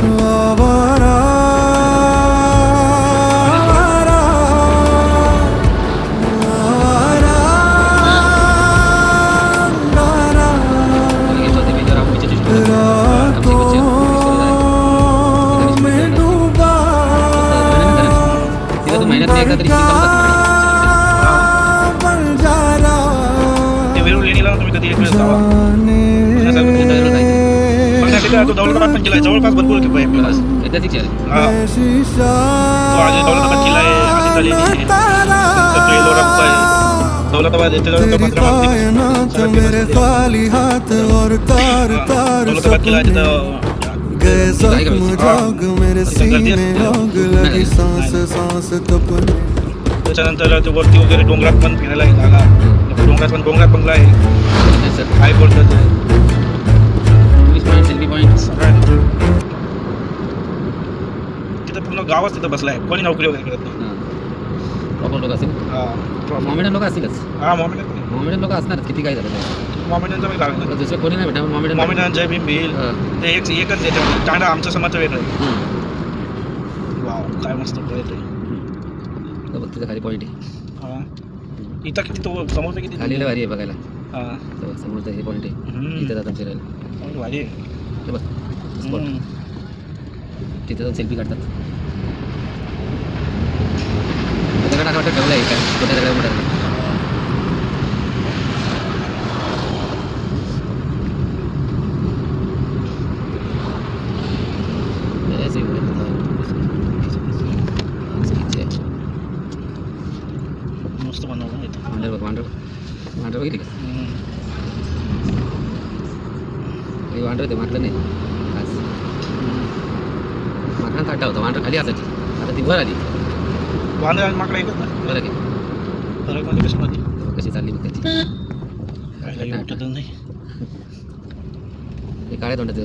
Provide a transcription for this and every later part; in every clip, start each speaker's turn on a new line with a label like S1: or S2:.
S1: आवारा आवारा आवारा अंगारा रातों में डूबा बंजारा
S2: तो दौलताबाद पण किल्ला आहे जवळपास भरपूर किल्ला आहे आपल्याला. तो आज दौलताबाद किल्ला आहे आसिफ अली दौलताबाद येथे दौलताबाद किल्ला आहे तिथं
S1: गए जख्म जाग मेरे सीने आग लगी सांस सांस तपने.
S2: त्याच्यानंतर ते वरती वगैरे डोंगरात पण फिरायला जागा डोंगरात बंगला आहे हाय बोलतात
S3: सेल्फी पॉइंट
S2: तिथं पूर्ण गावच तिथं बसलाय कोणी नोकरी वगैरे करत नाही.
S3: प्रॉपर लोक असतील मॉमेडियन लोक असतीलच मॉमेडियन लोक असणारच किती काय झालं
S2: मॉमेडियनचं पण गाव आहे
S3: दुसरं कोणी नाही भेटा
S2: मॉमेडियन जय भीम भील ते एकच याच्यामध्ये टांडा आमचं समाजचं वेगळं आहे. वाव काय मस्त पॉईंट आहे
S3: बघ तिथं खाली पॉईंट आहे
S2: इथं किती तो समोरचं किती
S3: खालीला भारी आहे बघायला
S2: हां
S3: समोरचं हे पॉईंट आहे इथं जातात फिरायला
S2: भारी आहे
S3: हे बघ स्पॉट तिथं जाऊन सेल्फी काढतात दगडात वाटतं ठेवलं आहे काय छोट्या दगडामध्ये
S2: मस्त बनवलं आहे
S3: वांडर बघ वांडर बघितली का वांडर होते माकडं नाही आज माकडांचा अड्डा होता वांडर खाली असायची आता ती वर आली
S2: वांदे आणि माकडं एकच ना
S3: फरक आहे
S2: फरक म्हणजे कशामध्ये
S3: कशी चालली बघ त्याची
S2: वाटत नाही
S3: हे काळ्या तोंडाचं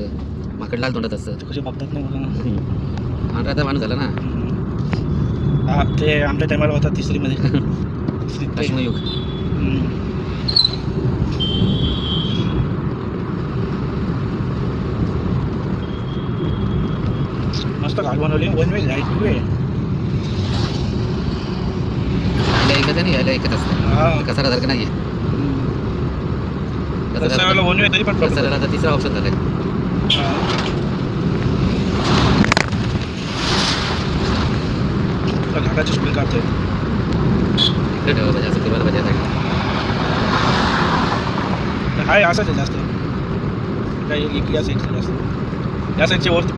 S3: माकड लाल तोंडात असतं
S2: कसे बघतात ना मला
S3: वांडर आता माणूस झाला ना
S2: हा ते आमच्या टायमाला होता तिसरीमध्ये
S3: युग
S2: मस्त घाट बनवली one way light two way
S3: एकच नाही यायला एकच असतं कसारासारखं नाही आहे
S2: वन वे तरी पण
S3: कसाराला आता तिसरा ऑप्शन झाला आहे
S2: घाटाची स्पीड काढतोय
S3: इकडे ठेवा पाहिजे असं फिरवायला पाहिजे
S2: हाय असंच आहे जास्त काही या साईडची जास्त या साईडची वरती